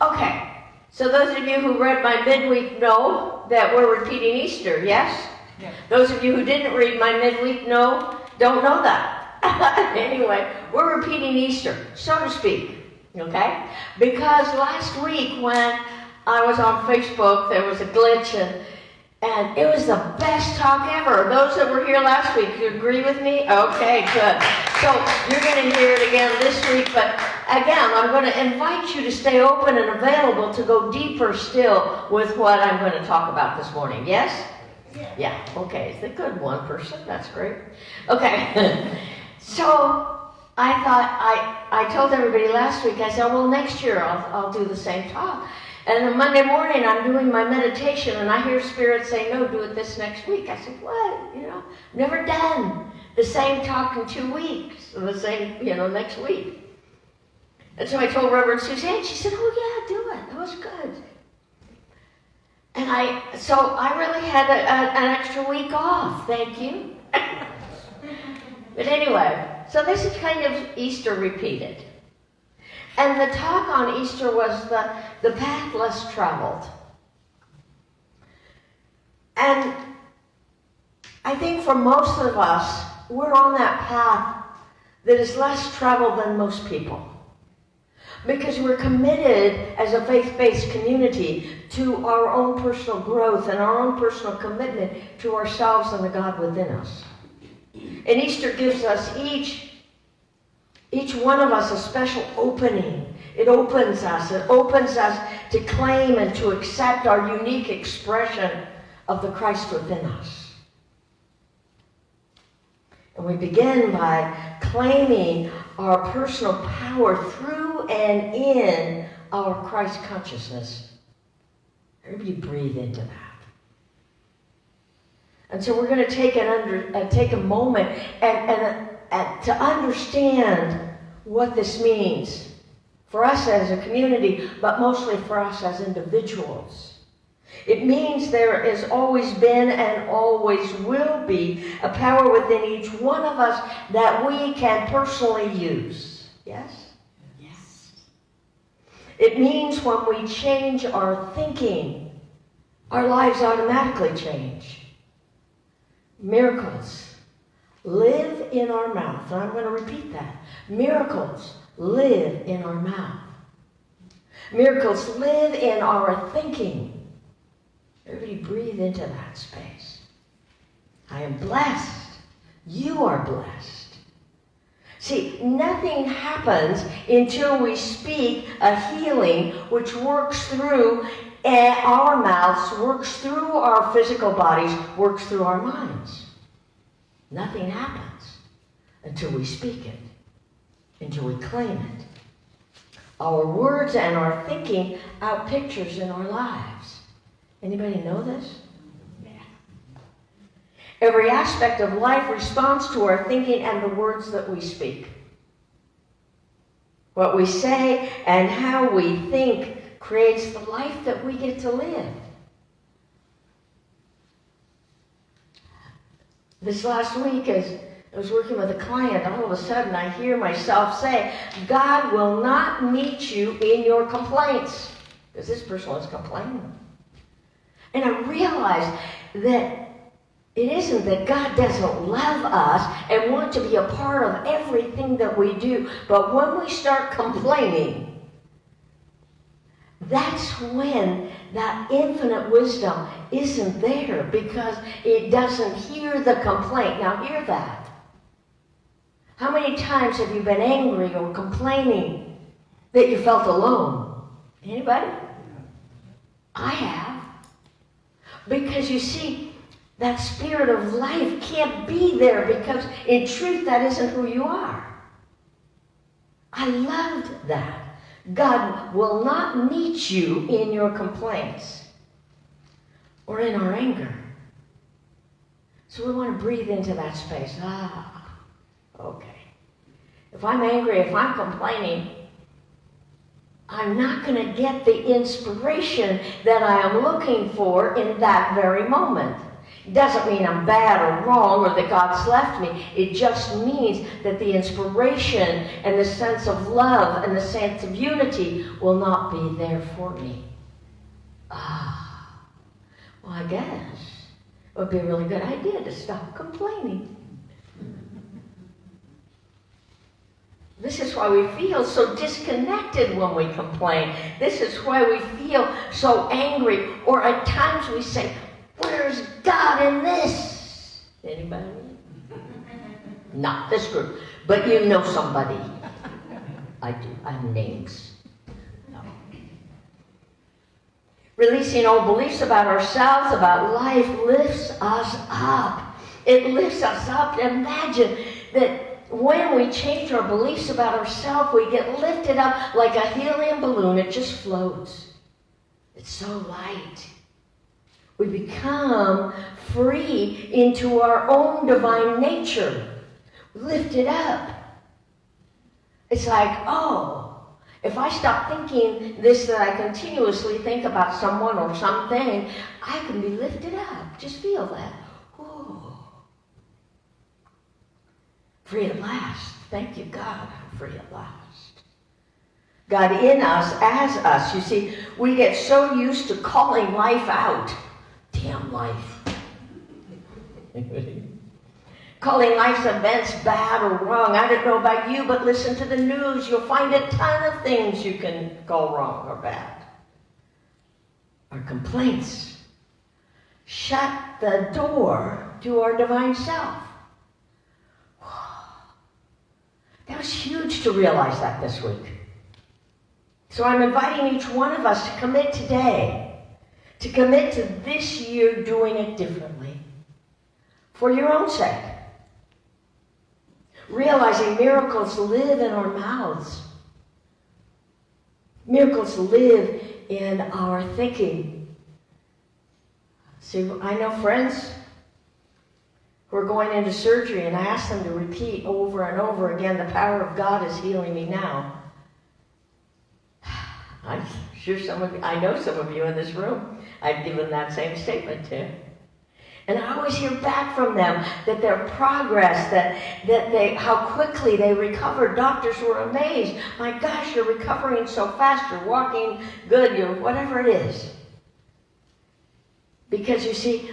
Okay, so those of you who read my midweek know that we're repeating Easter, yes? Yeah. Those of you who didn't read my midweek don't know that. Anyway, we're repeating Easter, so to speak, okay? Because last week when I was on Facebook, there was a glitch and it was the best talk ever. Those that were here last week, you agree with me? Okay, good. So you're going to hear it again this week, but again, I'm going to invite you to stay open and available to go deeper still with what I'm going to talk about this morning. Yes? Yeah. Okay. It's a good one person. That's great. Okay. So I thought, I told everybody last week, I said, well, next year I'll do the same talk. And on Monday morning, I'm doing my meditation, and I hear Spirit say, no, do it this next week. I said, what? Never done the same talk in 2 weeks, the same, next week. And so I told Reverend Suzanne, she said, oh yeah, do it. That was good. And so I really had an extra week off, thank you. But anyway, so this is kind of Easter repeated. And the talk on Easter was the path less traveled. And I think for most of us, we're on that path that is less traveled than most people. Because we're committed as a faith-based community to our own personal growth and our own personal commitment to ourselves and the God within us. And Easter gives us each one of us a special opening. It opens us to claim and to accept our unique expression of the Christ within us. And we begin by claiming our personal power through and in our Christ consciousness. Everybody breathe into that. And so we're going to take a moment and to understand what this means for us as a community, but mostly for us as individuals. It means there has always been and always will be a power within each one of us that we can personally use. Yes? Yes. It means when we change our thinking, our lives automatically change. Miracles live in our mouth. And I'm going to repeat that. Miracles live in our mouth. Miracles live in our thinking. Everybody breathe into that space. I am blessed. You are blessed. See, nothing happens until we speak a healing which works through our mouths, works through our physical bodies, works through our minds. Nothing happens until we speak it, until we claim it. Our words and our thinking out pictures in our lives. Anybody know this? Yeah. Every aspect of life responds to our thinking and the words that we speak. What we say and how we think creates the life that we get to live. This last week, as I was working with a client, all of a sudden I hear myself say, God will not meet you in your complaints. Because this person was complaining. And I realized that it isn't that God doesn't love us and want to be a part of everything that we do, but when we start complaining, that's when that infinite wisdom isn't there, because it doesn't hear the complaint. Now hear that. How many times have you been angry or complaining that you felt alone? Anybody? I have. Because you see, that spirit of life can't be there, because in truth that isn't who you are. I loved that. God will not meet you in your complaints or in our anger. So we want to breathe into that space. Okay. If I'm angry, if I'm complaining, I'm not going to get the inspiration that I am looking for in that very moment. It doesn't mean I'm bad or wrong or that God's left me. It just means that the inspiration and the sense of love and the sense of unity will not be there for me. Well, I guess it would be a really good idea to stop complaining. This is why we feel so disconnected when we complain. This is why we feel so angry. Or at times we say, where's God in this? Anybody? Not this group, but you know somebody. I do. I have names. No. Releasing old beliefs about ourselves, about life, lifts us up. It lifts us up. Imagine that when we change our beliefs about ourselves, we get lifted up like a helium balloon. It just floats. It's so light. We become free into our own divine nature. Lifted up. It's like, oh, if I stop thinking this that I continuously think about someone or something, I can be lifted up. Just feel that. Free at last. Thank you, God. I'm free at last. God in us, as us. You see, we get so used to calling life out. Damn life. Calling life's events bad or wrong. I don't know about you, but listen to the news. You'll find a ton of things you can call wrong or bad. Our complaints shut the door to our divine self. That was huge to realize that this week. So I'm inviting each one of us to commit today, to commit to this year doing it differently, for your own sake. Realizing miracles live in our mouths. Miracles live in our thinking. See, I know friends who are going into surgery, and I ask them to repeat over and over again, the power of God is healing me now. I'm sure I know some of you in this room, I've given that same statement to. And I always hear back from them that their progress, how quickly they recovered. Doctors were amazed. My gosh, you're recovering so fast, you're walking good, you're whatever it is. Because you see,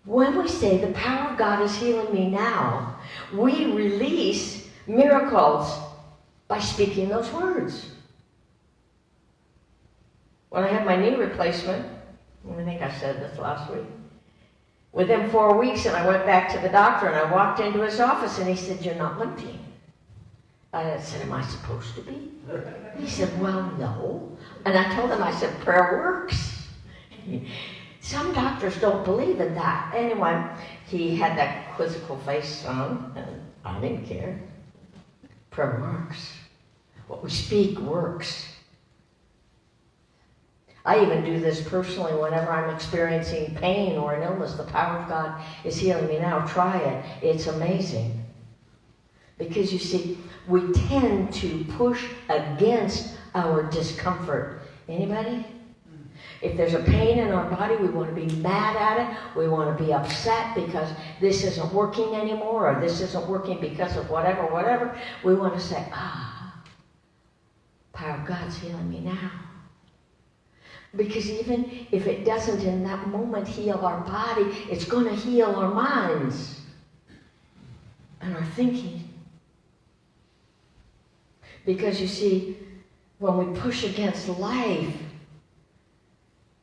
when we say the power of God is healing me now, we release miracles by speaking those words. When I had my knee replacement, I think I said this last week, within 4 weeks, and I went back to the doctor, and I walked into his office, and he said, "You're not limping." I said, "Am I supposed to be?" He said, "Well, no." And I told him, I said, "Prayer works." Some doctors don't believe in that. Anyway, he had that quizzical face on, and I didn't care. Prayer works. What we speak works. I even do this personally whenever I'm experiencing pain or an illness. The power of God is healing me now. Try it. It's amazing. Because you see, we tend to push against our discomfort. Anybody? If there's a pain in our body, we want to be mad at it. We want to be upset because this isn't working anymore, or this isn't working because of whatever. We want to say, power of God's healing me now. Because even if it doesn't in that moment heal our body, it's going to heal our minds and our thinking. Because you see, when we push against life,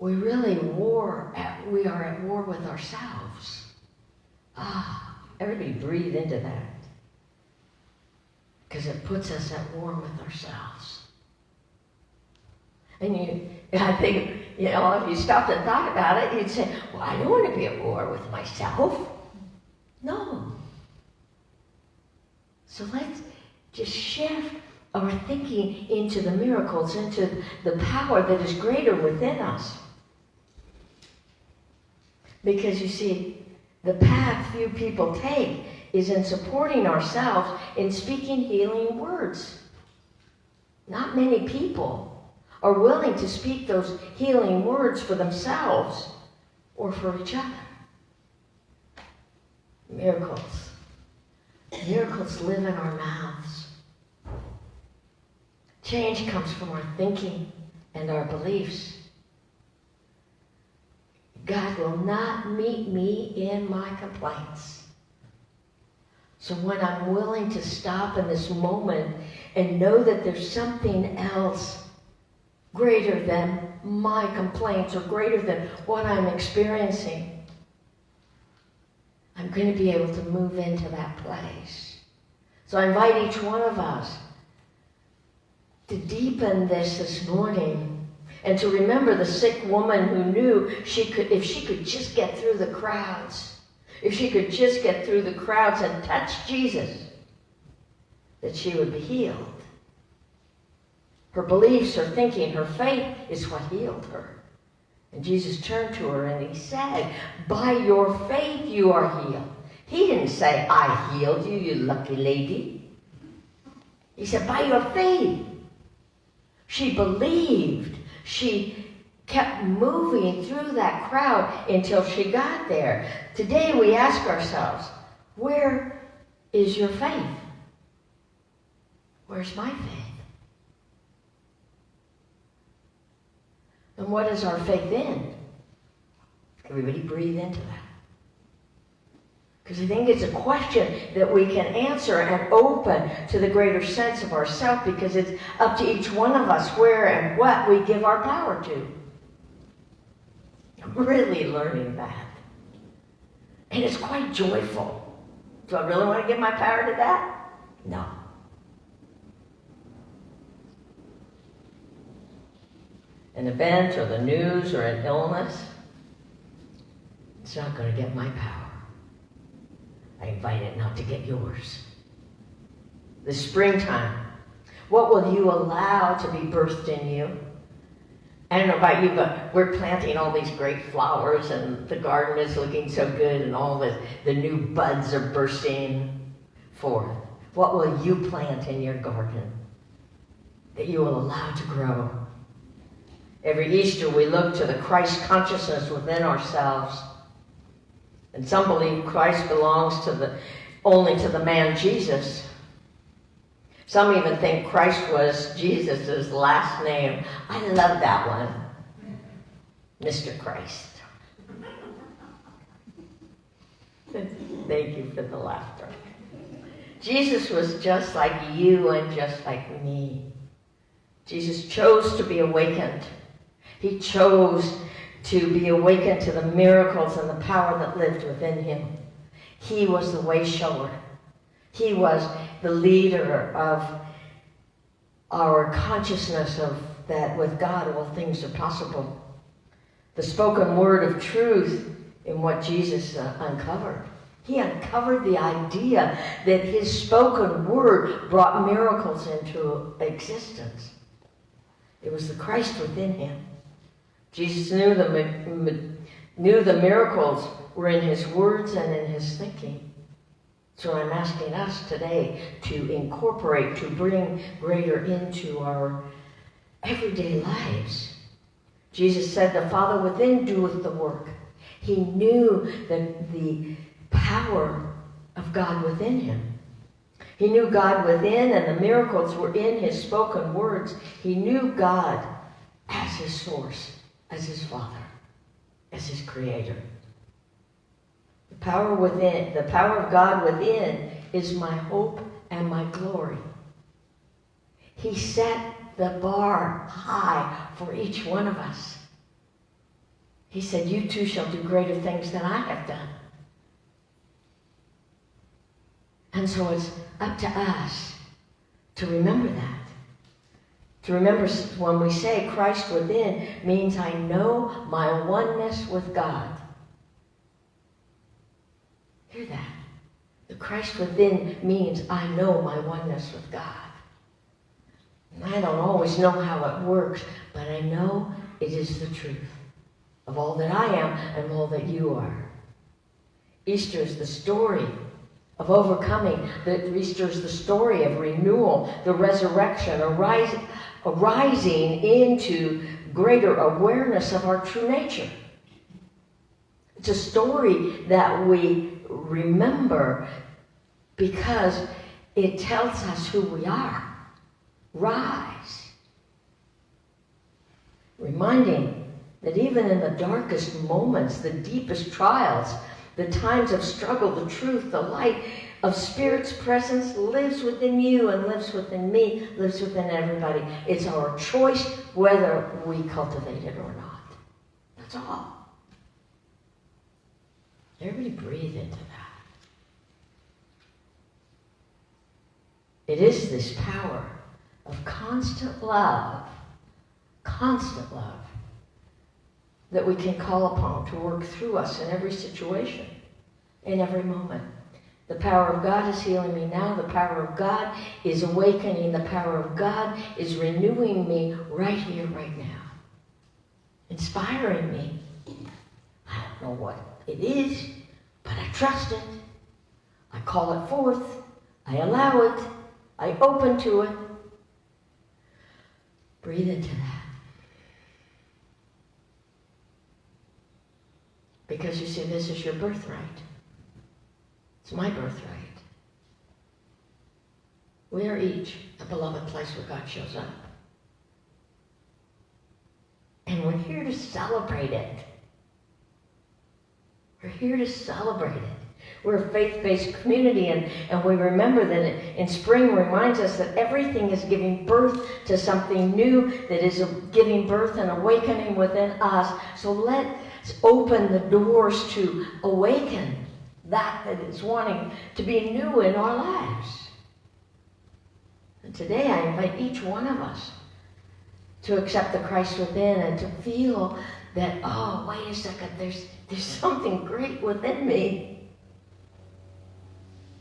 we really we are at war with ourselves. Everybody breathe into that. Because it puts us at war with ourselves. And I think, if you stopped and thought about it, you'd say, well, I don't want to be at war with myself. No. So let's just shift our thinking into the miracles, into the power that is greater within us. Because you see, the path few people take is in supporting ourselves in speaking healing words. Not many people are willing to speak those healing words for themselves or for each other. Miracles. Miracles live in our mouths. Change comes from our thinking and our beliefs. God will not meet me in my complaints. So when I'm willing to stop in this moment and know that there's something else greater than my complaints or greater than what I'm experiencing, I'm going to be able to move into that place. So I invite each one of us to deepen this morning and to remember the sick woman who knew if she could just get through the crowds, if she could just get through the crowds and touch Jesus, that she would be healed. Her beliefs, her thinking, her faith is what healed her. And Jesus turned to her and he said, by your faith you are healed. He didn't say, I healed you, you lucky lady. He said, by your faith. She believed. She kept moving through that crowd until she got there. Today we ask ourselves, where is your faith? Where's my faith? And what is our faith in? Everybody breathe into that. Because I think it's a question that we can answer and open to the greater sense of ourself, because it's up to each one of us where and what we give our power to. I'm really learning that. And it's quite joyful. Do I really want to give my power to that? No. An event or the news or an illness, it's not going to get my power. I invite it not to get yours. The springtime, what will you allow to be birthed in you? I don't know about you, but we're planting all these great flowers and the garden is looking so good and all the new buds are bursting forth. What will you plant in your garden that you will allow to grow? Every Easter we look to the Christ consciousness within ourselves. And some believe Christ belongs only to the man Jesus. Some even think Christ was Jesus' last name. I love that one. Mr. Christ. Thank you for the laughter. Jesus was just like you and just like me. Jesus chose to be awakened. He chose to be awakened to the miracles and the power that lived within him. He was the way shower. He was the leader of our consciousness of that with God all things are possible. The spoken word of truth in what Jesus uncovered. He uncovered the idea that his spoken word brought miracles into existence. It was the Christ within him. Jesus knew the miracles were in his words and in his thinking. So I'm asking us today to incorporate, to bring greater into our everyday lives. Jesus said, the Father within doeth the work. He knew the power of God within him. He knew God within, and the miracles were in his spoken words. He knew God as his source, as his Father, as his Creator. The power within, the power of God within is my hope and my glory. He set the bar high for each one of us. He said, you too shall do greater things than I have done. And so it's up to us to remember that. To remember when we say Christ within means I know my oneness with God. Hear that. The Christ within means I know my oneness with God. And I don't always know how it works, but I know it is the truth of all that I am and all that you are. Easter is the story of overcoming. Easter is the story of renewal, the resurrection, arising into greater awareness of our true nature. It's a story that we remember because it tells us who we are. Rise. Reminding that even in the darkest moments, the deepest trials, the times of struggle, the truth, the light of Spirit's presence lives within you and lives within me, lives within everybody. It's our choice whether we cultivate it or not. That's all. Everybody breathe into that. It is this power of constant love, that we can call upon to work through us in every situation, in every moment. The power of God is healing me now. The power of God is awakening. The power of God is renewing me right here, right now. Inspiring me. I don't know what it is, but I trust it. I call it forth. I allow it. I open to it. Breathe into that. Because you see, this is your birthright. It's my birthright. We are each a beloved place where God shows up. And we're here to celebrate it. We're here to celebrate it. We're a faith-based community, and we remember that in spring reminds us that everything is giving birth to something new, that is giving birth and awakening within us. So let's open the doors to awaken that is wanting to be new in our lives. And today I invite each one of us to accept the Christ within and to feel that, oh, wait a second, there's something great within me.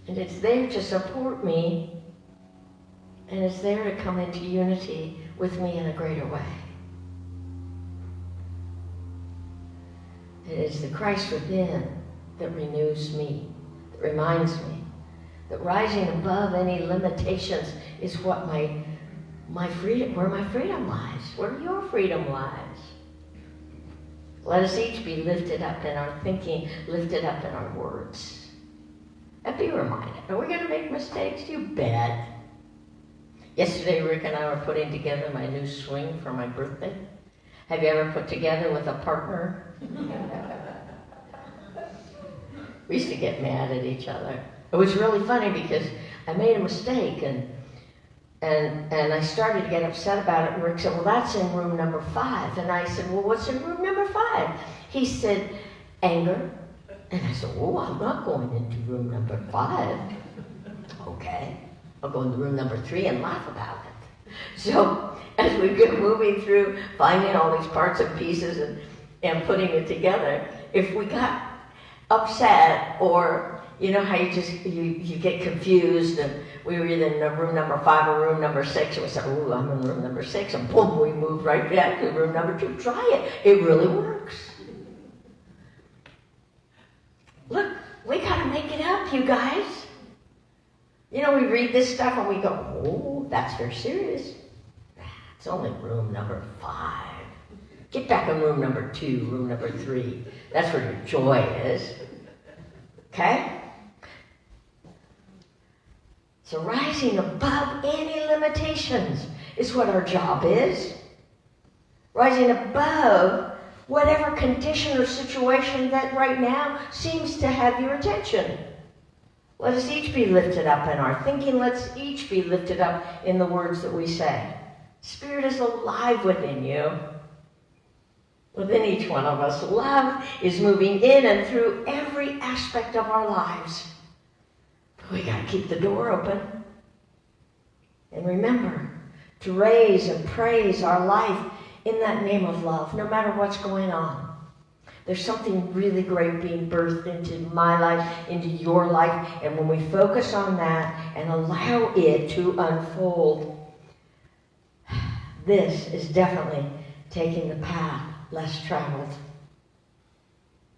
And it's there to support me, and it's there to come into unity with me in a greater way. It is the Christ within that renews me, that reminds me that rising above any limitations is what my freedom, where my freedom lies, where your freedom lies. Let us each be lifted up in our thinking, lifted up in our words. And be reminded, are we going to make mistakes? You bet. Yesterday, Rick and I were putting together my new swing for my birthday. Have you ever put together with a partner? We used to get mad at each other. It was really funny because I made a mistake and I started to get upset about it. And Rick said, well, that's in room number 5. And I said, well, what's in room number 5? He said, anger. And I said, oh, I'm not going into room number 5. Okay, I'll go into room number 3 and laugh about it. So as we go moving through, finding all these parts and pieces and putting it together, if we got upset or, you know how you get confused and we were either in room number 5 or room number 6, and we said, oh, I'm in room number 6, and boom, we moved right back to room number 2. Try it. It really works. Look, we gotta make it up, you guys. You know, we read this stuff and we go, oh, that's very serious. It's only room number 5. Get back in room number 2, room number 3. That's where your joy is. Okay? So rising above any limitations is what our job is. Rising above whatever condition or situation that right now seems to have your attention. Let us each be lifted up in our thinking. Let's each be lifted up in the words that we say. Spirit is alive within you, within each one of us. Love is moving in and through every aspect of our lives. But we got to keep the door open. And remember to raise and praise our life in that name of love, no matter what's going on. There's something really great being birthed into my life, into your life, and when we focus on that and allow it to unfold, this is definitely taking the path less traveled.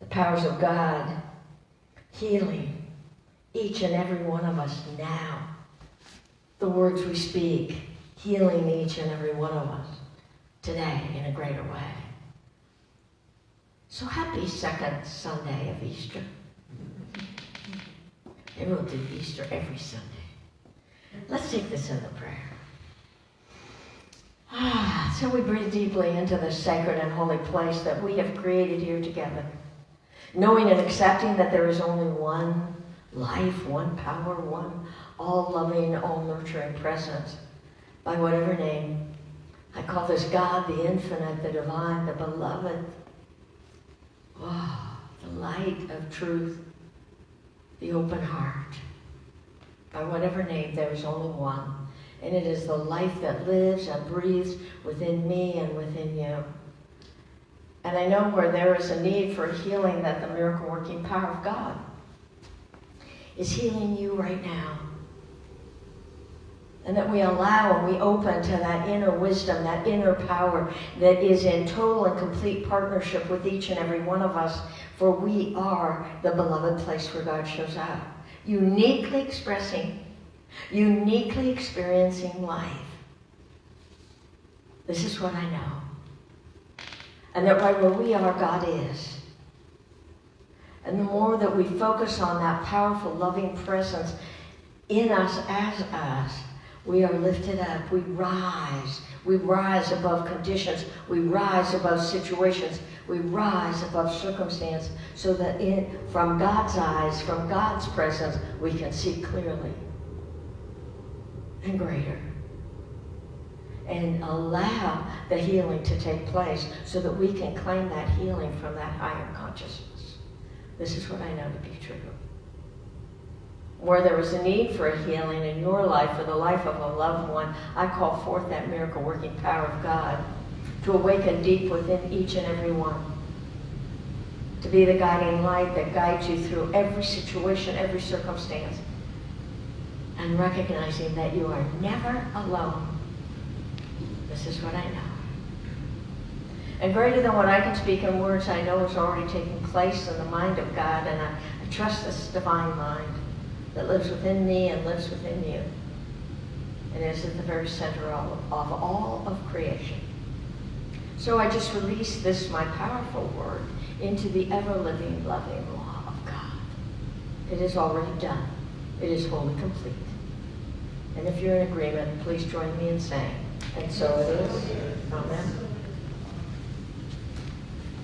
The powers of God healing each and every one of us now. The words we speak healing each and every one of us today in a greater way. So happy second Sunday of Easter. And we'll do Easter every Sunday. Let's take this in the prayer. So we breathe deeply into the sacred and holy place that we have created here together, knowing and accepting that there is only one life, one power, one all-loving, all-nurturing presence, by whatever name. I call this God, the infinite, the divine, the beloved. The light of truth, the open heart. By whatever name, there is only one. And it is the life that lives and breathes within me and within you. And I know where there is a need for healing, that the miracle-working power of God is healing you right now. And that we allow and we open to that inner wisdom, that inner power that is in total and complete partnership with each and every one of us. For we are the beloved place where God shows up. Uniquely expressing, uniquely experiencing life. This is what I know. And that right where we are, God is. And the more that we focus on that powerful, loving presence in us as us, we are lifted up. We rise. We rise above conditions. We rise above situations. We rise above circumstance, so that from God's eyes, from God's presence, we can see clearly and greater. And allow the healing to take place so that we can claim that healing from that higher consciousness. This is what I know to be true. Where there is a need for a healing in your life or the life of a loved one, I call forth that miracle-working power of God to awaken deep within each and every one. To be the guiding light that guides you through every situation, every circumstance. And recognizing that you are never alone. This is what I know. And greater than what I can speak in words, I know is already taking place in the mind of God. And I trust this divine mind that lives within me and lives within you, and is at the very center of all of creation. So I just release this, my powerful word, into the ever-living, loving law of God. It is already done. It is wholly complete. And if you're in agreement, please join me in saying, and so it is. Amen.